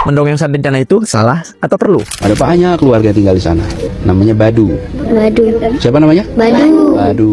Mendongeng saat bencana itu salah atau perlu? Ada banyak keluarga tinggal di sana. Namanya Badu. Badu. Siapa namanya? Badu. Badu.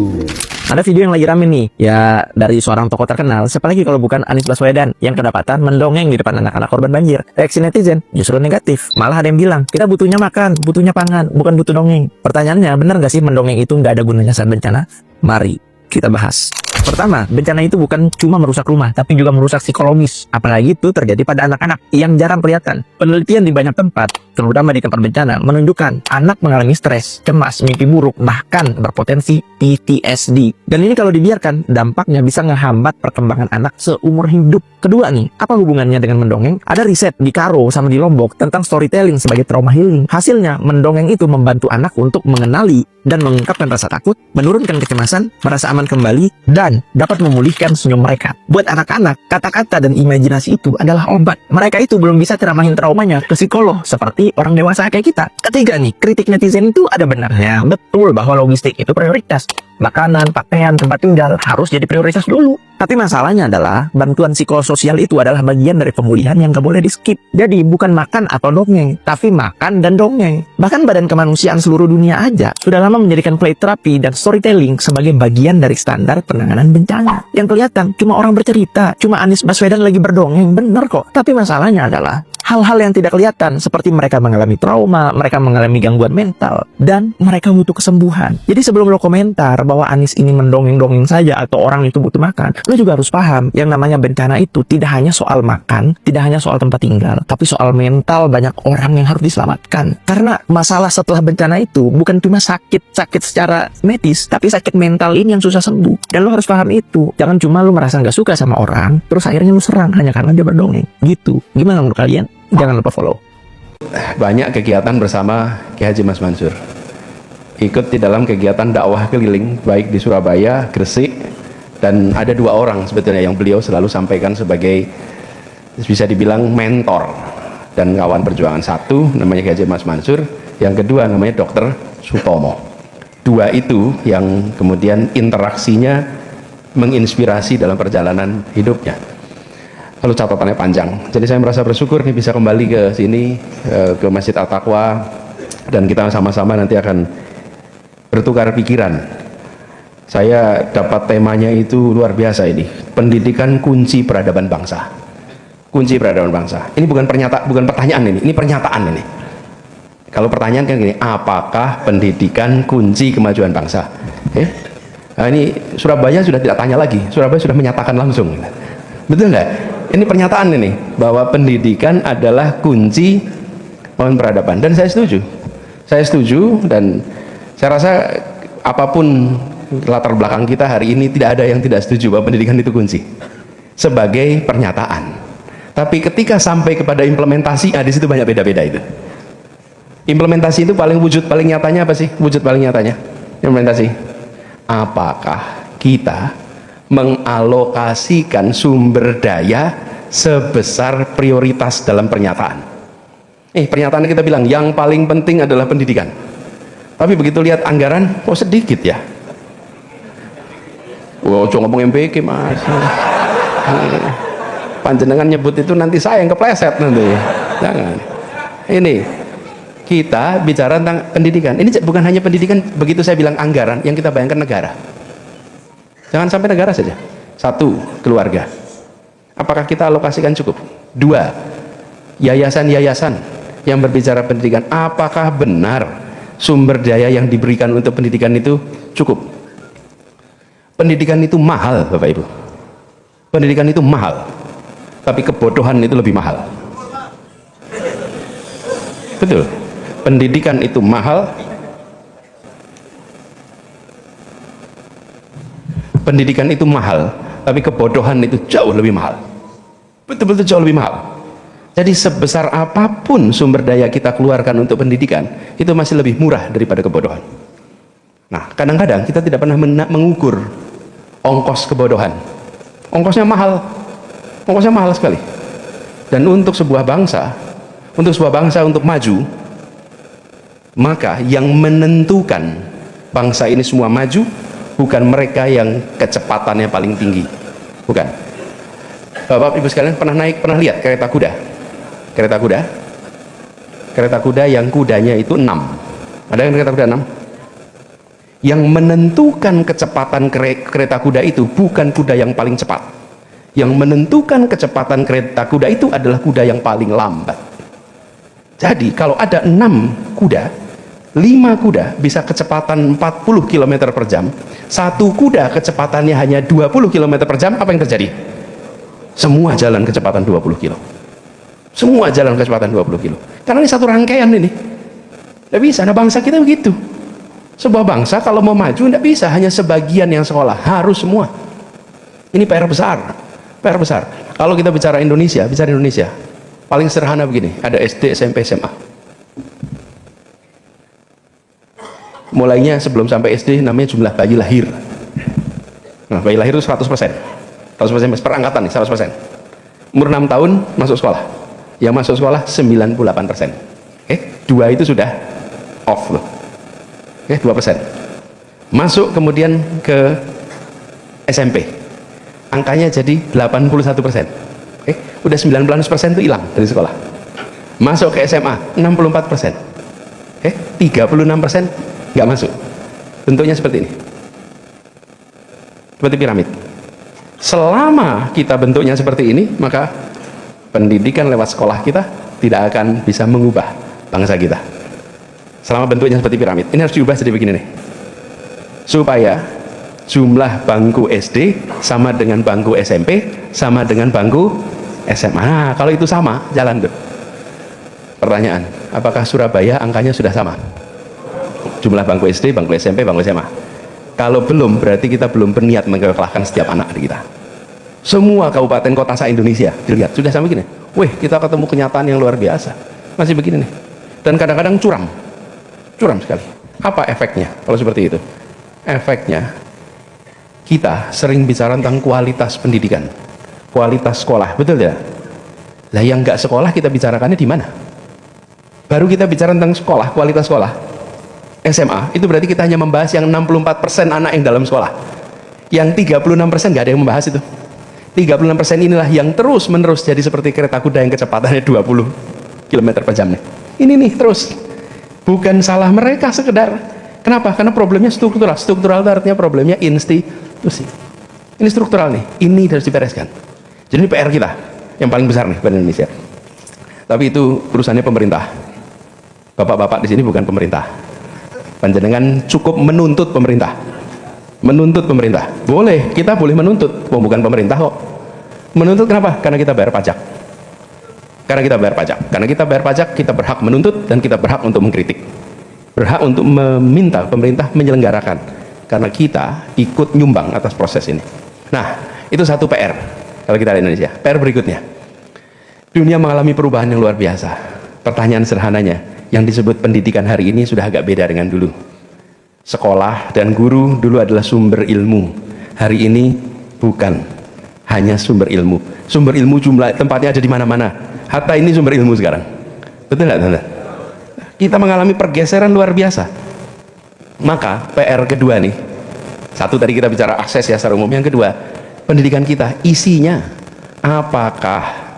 Ada video yang lagi rame nih, ya dari seorang tokoh terkenal, siapa lagi kalau bukan Anies Baswedan, yang kedapatan mendongeng di depan anak-anak korban banjir. Reaksi netizen justru negatif, malah ada yang bilang, kita butuhnya makan, butuhnya pangan, bukan butuh dongeng. Pertanyaannya, benar gak sih mendongeng itu nggak ada gunanya saat bencana? Mari kita bahas. Pertama, bencana itu bukan cuma merusak rumah, tapi juga merusak psikologis. Apalagi itu terjadi pada anak-anak yang jarang kelihatan. Penelitian di banyak tempat, terutama di tempat bencana, menunjukkan anak mengalami stres, cemas, mimpi buruk, bahkan berpotensi PTSD. Dan ini kalau dibiarkan, dampaknya bisa ngehambat perkembangan anak seumur hidup. Kedua nih, apa hubungannya dengan mendongeng? Ada riset di Karo sama di Lombok tentang storytelling sebagai trauma healing. Hasilnya, mendongeng itu membantu anak untuk mengenali dan mengungkapkan rasa takut, menurunkan kecemasan, merasa aman kembali, dan dapat memulihkan senyum mereka. Buat anak-anak, kata-kata dan imajinasi itu adalah obat. Mereka itu belum bisa ceramahin traumanya ke psikolog seperti orang dewasa kayak kita. Ketiga nih, kritik netizen itu ada benarnya. Betul bahwa logistik itu prioritas. Makanan, pakaian, tempat tinggal harus jadi prioritas dulu. Tapi masalahnya adalah bantuan psikososial itu adalah bagian dari pemulihan yang gak boleh di skip. Jadi bukan makan atau dongeng, tapi makan dan dongeng. Bahkan Badan Kemanusiaan seluruh dunia aja sudah lama menjadikan play therapy dan storytelling sebagai bagian dari standar penanganan bencana. Yang kelihatan cuma orang bercerita, cuma Anies Baswedan lagi berdongeng, bener kok. Tapi masalahnya adalah hal-hal yang tidak kelihatan, seperti mereka mengalami trauma, mereka mengalami gangguan mental, dan mereka butuh kesembuhan. Jadi sebelum lo komentar bahwa Anies ini mendongeng-dongeng saja atau orang itu butuh makan, lo juga harus paham yang namanya bencana itu tidak hanya soal makan, tidak hanya soal tempat tinggal, tapi soal mental banyak orang yang harus diselamatkan. Karena masalah setelah bencana itu bukan cuma sakit secara medis, tapi sakit mental ini yang susah sembuh. Dan lo harus paham itu. Jangan cuma lo merasa nggak suka sama orang, terus akhirnya lo serang hanya karena dia berdongeng. Gitu. Gimana menurut kalian? Jangan lupa follow. Banyak kegiatan bersama Kiai Haji Mas Mansur. Ikut di dalam kegiatan dakwah keliling, baik di Surabaya, Gresik, dan ada 2 orang sebetulnya yang beliau selalu sampaikan sebagai bisa dibilang mentor dan kawan perjuangan. Satu namanya Kiai Haji Mas Mansur, yang kedua namanya Dr. Sutomo. 2 itu yang kemudian interaksinya menginspirasi dalam perjalanan hidupnya. Lalu catatannya panjang. Jadi saya merasa bersyukur nih bisa kembali ke sini, ke Masjid At-Taqwa, dan kita sama-sama nanti akan bertukar pikiran. Saya dapat temanya itu luar biasa ini. Pendidikan kunci peradaban bangsa. Kunci peradaban bangsa. Ini bukan pertanyaan ini pernyataan ini. Kalau pertanyaan kan gini, apakah pendidikan kunci kemajuan bangsa? Nah, ini Surabaya sudah tidak tanya lagi. Surabaya sudah menyatakan langsung. Betul nggak? Ini pernyataan ini, bahwa pendidikan adalah kunci peradaban. Dan saya setuju. Saya setuju, dan saya rasa apapun latar belakang kita hari ini, tidak ada yang tidak setuju bahwa pendidikan itu kunci. Sebagai pernyataan. Tapi ketika sampai kepada implementasi, di situ banyak beda-beda itu. Implementasi itu wujud paling nyatanya apa sih? Wujud paling nyatanya implementasi. Apakah kita mengalokasikan sumber daya sebesar prioritas dalam pernyataan? Pernyataan kita bilang yang paling penting adalah pendidikan. Tapi begitu lihat anggaran, sedikit ya. Jangan ngomong MPK mas. Panjenengan nyebut itu nanti saya yang kepleset nanti. Jangan. Ini kita bicara tentang pendidikan. Ini bukan hanya pendidikan. Begitu saya bilang anggaran, yang kita bayangkan negara. Jangan sampai negara saja. 1, keluarga. Apakah kita alokasikan cukup? 2, yayasan-yayasan yang berbicara pendidikan. Apakah benar sumber daya yang diberikan untuk pendidikan itu cukup? Pendidikan itu mahal, Bapak Ibu. Pendidikan itu mahal. Tapi kebodohan itu lebih mahal. Betul. Pendidikan itu mahal. Pendidikan itu mahal, tapi kebodohan itu jauh lebih mahal. Betul-betul jauh lebih mahal. Jadi sebesar apapun sumber daya kita keluarkan untuk pendidikan, itu masih lebih murah daripada kebodohan. Nah, kadang-kadang kita tidak pernah mengukur ongkos kebodohan. Ongkosnya mahal. Ongkosnya mahal sekali. Dan untuk sebuah bangsa untuk maju, maka yang menentukan bangsa ini semua maju bukan mereka yang kecepatannya paling tinggi, bukan. Bapak Ibu sekalian pernah lihat kereta kuda? Kereta kuda. Kereta kuda yang kudanya itu 6. Ada yang kereta kuda 6? Yang menentukan kecepatan kereta kuda itu bukan kuda yang paling cepat. Yang menentukan kecepatan kereta kuda itu adalah kuda yang paling lambat. Jadi kalau ada 6 kuda, 5 kuda bisa kecepatan 40 km per jam, satu kuda kecepatannya hanya 20 km per jam, apa yang terjadi? Semua jalan kecepatan 20 km. Semua jalan kecepatan 20 km. Karena ini satu rangkaian ini. Tidak bisa. Nah, bangsa kita begitu. Sebuah bangsa kalau mau maju tidak bisa hanya sebagian yang sekolah, harus semua. Ini PR besar. PR besar. Kalau kita bicara Indonesia, paling sederhana begini, ada SD, SMP, SMA. Mulainya sebelum sampai SD namanya jumlah bayi lahir. Nah, bayi lahir itu 100%. 100% per angkatan nih, 100%. Umur 6 tahun masuk sekolah. Yang masuk sekolah 98%. Oke, 2 itu sudah off loh. Oke, 2%. Masuk kemudian ke SMP. Angkanya jadi 81%. Oke, udah 19% itu hilang dari sekolah. Masuk ke SMA 64%. Oke, 36% nggak masuk. Bentuknya seperti ini. Seperti piramid. Selama kita bentuknya seperti ini, maka pendidikan lewat sekolah kita tidak akan bisa mengubah bangsa kita. Selama bentuknya seperti piramid. Ini harus diubah jadi begini nih. Supaya jumlah bangku SD sama dengan bangku SMP sama dengan bangku SMA. Nah, kalau itu sama, jalan tuh. Pertanyaan, apakah Surabaya angkanya sudah sama? Jumlah bangku SD, bangku SMP, bangku SMA. Kalau belum, berarti kita belum berniat mengekalahkan setiap anak di kita. Semua kabupaten kota se-Indonesia, dilihat, sudah sama gini. Wih, kita ketemu kenyataan yang luar biasa. Masih begini nih. Dan kadang-kadang curam. Curam sekali. Apa efeknya kalau seperti itu? Efeknya, kita sering bicara tentang kualitas pendidikan. Kualitas sekolah, betul ya? Lah yang nggak sekolah kita bicarakannya di mana? Baru kita bicara tentang sekolah, kualitas sekolah. SMA, itu berarti kita hanya membahas yang 64% anak yang dalam sekolah. Yang 36% nggak ada yang membahas itu. 36% inilah yang terus-menerus jadi seperti kereta kuda yang kecepatannya 20 km per jam nih. Ini nih terus. Bukan salah mereka sekedar. Kenapa? Karena problemnya struktural. Struktural itu artinya problemnya institusi. Ini struktural nih. Ini harus dibereskan. Jadi ini PR kita yang paling besar nih pada Indonesia. Tapi itu urusannya pemerintah. Bapak-bapak di sini bukan pemerintah. Panjenengan cukup menuntut pemerintah. Menuntut pemerintah. Boleh, kita boleh menuntut. Oh, bukan pemerintah kok. Menuntut kenapa? Karena kita bayar pajak. Karena kita bayar pajak. Karena kita bayar pajak, kita berhak menuntut dan kita berhak untuk mengkritik. Berhak untuk meminta pemerintah menyelenggarakan. Karena kita ikut nyumbang atas proses ini. Nah, itu satu PR kalau kita di Indonesia. PR berikutnya. Dunia mengalami perubahan yang luar biasa. Pertanyaan sederhananya, yang disebut pendidikan hari ini sudah agak beda dengan dulu. Sekolah dan guru dulu adalah sumber ilmu. Hari ini bukan hanya sumber ilmu. Sumber ilmu jumlah tempatnya ada di mana-mana. Hatta ini sumber ilmu sekarang. Betul nggak, teman-teman? Kita mengalami pergeseran luar biasa. Maka PR kedua nih. Satu tadi kita bicara akses ya secara umum. Yang kedua, pendidikan kita isinya. Apakah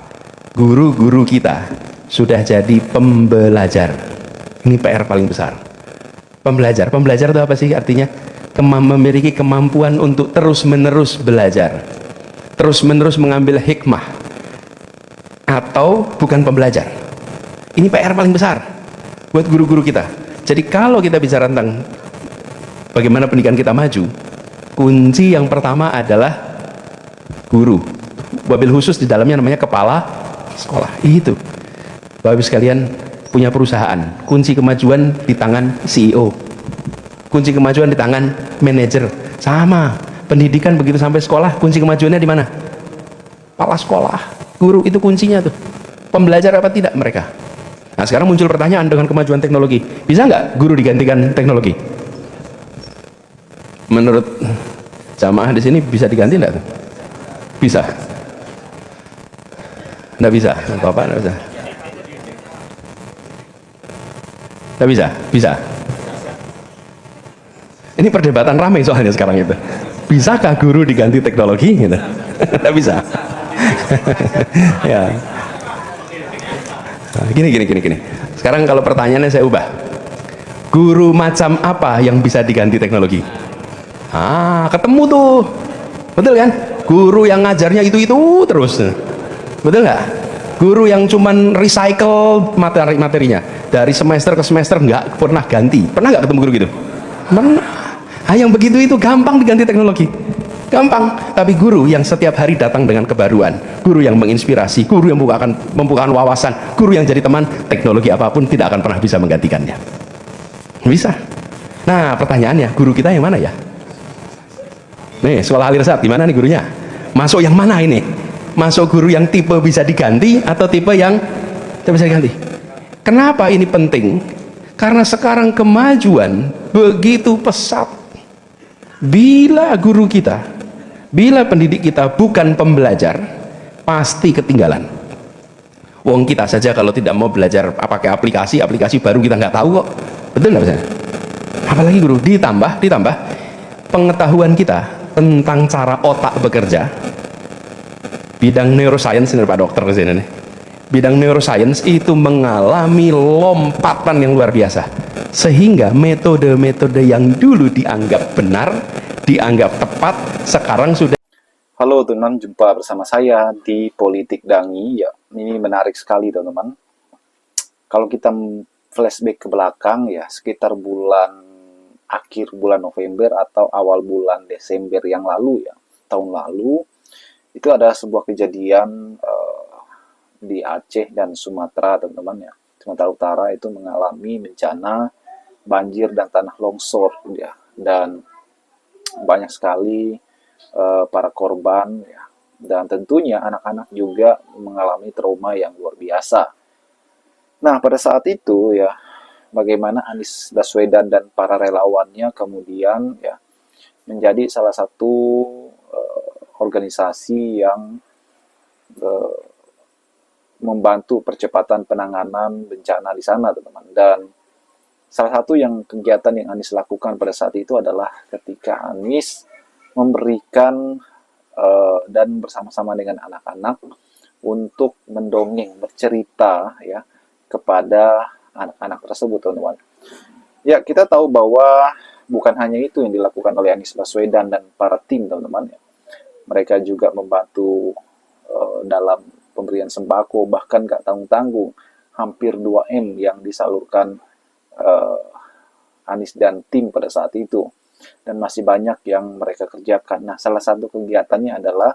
guru-guru kita sudah jadi pembelajar? Ini PR paling besar. Pembelajar itu apa sih artinya? Memiliki kemampuan untuk terus-menerus belajar, terus-menerus mengambil hikmah, atau bukan pembelajar. Ini PR paling besar buat guru-guru kita. Jadi kalau kita bicara tentang bagaimana pendidikan kita maju, kunci yang pertama adalah guru. Wabil khusus di dalamnya namanya kepala sekolah. Itu. Bapak Ibu sekalian, punya perusahaan, kunci kemajuan di tangan CEO, kunci kemajuan di tangan manajer. Sama, pendidikan begitu sampai sekolah, kunci kemajuannya di mana? Kepala sekolah, guru itu kuncinya tuh. Pembelajar apa tidak mereka? Nah sekarang muncul pertanyaan dengan kemajuan teknologi, bisa nggak guru digantikan teknologi? Menurut jamaah di sini bisa diganti nggak tuh? Bisa? Nggak bisa, Bapak nggak bisa. Nggak bisa? Bisa. Ini perdebatan ramai soalnya sekarang itu. Bisakah guru diganti teknologi? Gitu. Nggak bisa. Ya. Gini. Sekarang kalau pertanyaannya saya ubah. Guru macam apa yang bisa diganti teknologi? Ketemu tuh. Betul kan? Guru yang ngajarnya itu terus. Betul nggak? Guru yang cuman recycle materinya dari semester ke semester nggak pernah ganti. Pernah nggak ketemu guru gitu? Pernah. Yang begitu itu gampang diganti teknologi. Gampang. Tapi guru yang setiap hari datang dengan kebaruan, guru yang menginspirasi, guru yang membukakan wawasan, guru yang jadi teman, teknologi apapun tidak akan pernah bisa menggantikannya. Bisa. Nah, pertanyaannya, guru kita yang mana ya? Nih, sekolah Alirsat gimana nih gurunya? Masuk yang mana ini? Masuk guru yang tipe bisa diganti atau tipe yang tidak bisa diganti? Kenapa ini penting? Karena sekarang kemajuan begitu pesat. Bila guru kita, bila pendidik kita bukan pembelajar, pasti ketinggalan. Wong kita saja kalau tidak mau belajar pakai aplikasi baru kita nggak tahu kok. Betul nggak misalnya? Apalagi guru. Ditambah pengetahuan kita tentang cara otak bekerja. Bidang neuroscience ini Pak Dokter ke sini nih. Bidang neuroscience itu mengalami lompatan yang luar biasa. Sehingga metode-metode yang dulu dianggap benar, dianggap tepat, sekarang sudah. Halo teman-teman, jumpa bersama saya di Politik Dangi. Ya, ini menarik sekali teman-teman. Kalau kita flashback ke belakang ya, sekitar akhir bulan November atau awal bulan Desember yang lalu ya, tahun lalu, itu ada sebuah kejadian di Aceh dan Sumatera teman-teman ya. Sumatera Utara itu mengalami bencana banjir dan tanah longsor ya, dan banyak sekali para korban ya, dan tentunya anak-anak juga mengalami trauma yang luar biasa. Nah, pada saat itu ya, bagaimana Anies Baswedan dan para relawannya kemudian ya menjadi salah satu organisasi yang membantu percepatan penanganan bencana di sana, teman-teman. Dan salah satu kegiatan yang Anies lakukan pada saat itu adalah ketika Anies memberikan dan bersama-sama dengan anak-anak untuk mendongeng, bercerita ya kepada anak-anak tersebut, teman-teman. Ya, kita tahu bahwa bukan hanya itu yang dilakukan oleh Anies Baswedan dan para tim, teman-teman. Ya. Mereka juga membantu dalam pemberian sembako, bahkan gak tanggung-tanggung, hampir 2M yang disalurkan Anies dan tim pada saat itu. Dan masih banyak yang mereka kerjakan. Nah, salah satu kegiatannya adalah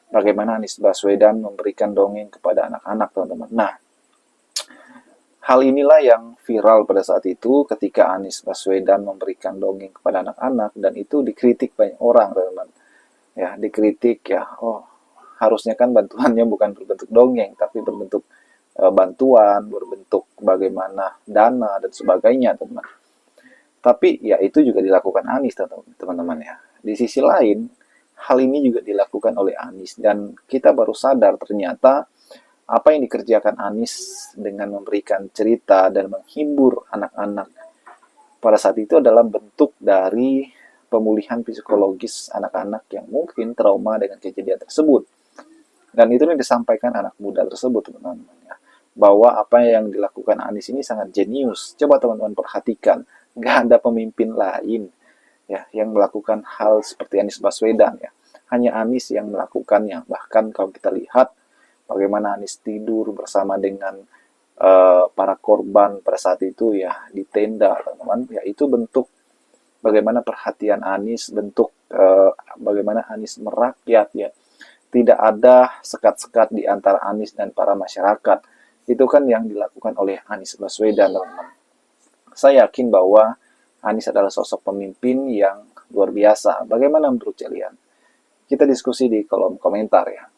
bagaimana Anies Baswedan memberikan dongeng kepada anak-anak, teman-teman. Nah, hal inilah yang viral pada saat itu ketika Anies Baswedan memberikan dongeng kepada anak-anak, dan itu dikritik banyak orang, teman-teman. Ya, dikritik ya, harusnya kan bantuannya bukan berbentuk dongeng, tapi berbentuk bantuan, berbentuk bagaimana dana dan sebagainya, teman-teman. Tapi ya itu juga dilakukan Anies, teman-teman ya. Di sisi lain, hal ini juga dilakukan oleh Anies, dan kita baru sadar ternyata apa yang dikerjakan Anies dengan memberikan cerita dan menghibur anak-anak pada saat itu adalah bentuk dari pemulihan psikologis anak-anak yang mungkin trauma dengan kejadian tersebut. Dan itu yang disampaikan anak muda tersebut, teman-teman ya, bahwa apa yang dilakukan Anies ini sangat jenius. Coba teman-teman perhatikan, nggak ada pemimpin lain ya yang melakukan hal seperti Anies Baswedan ya. Hanya Anies yang melakukannya. Bahkan kalau kita lihat bagaimana Anies tidur bersama dengan para korban pada saat itu ya di tenda, teman-teman. Ya, itu bentuk bagaimana perhatian Anies, bentuk bagaimana Anies merakyat ya. Tidak ada sekat-sekat di antara Anies dan para masyarakat. Itu kan yang dilakukan oleh Anies Baswedan, teman-teman. Saya yakin bahwa Anies adalah sosok pemimpin yang luar biasa. Bagaimana menurut kalian? Kita diskusi di kolom komentar ya.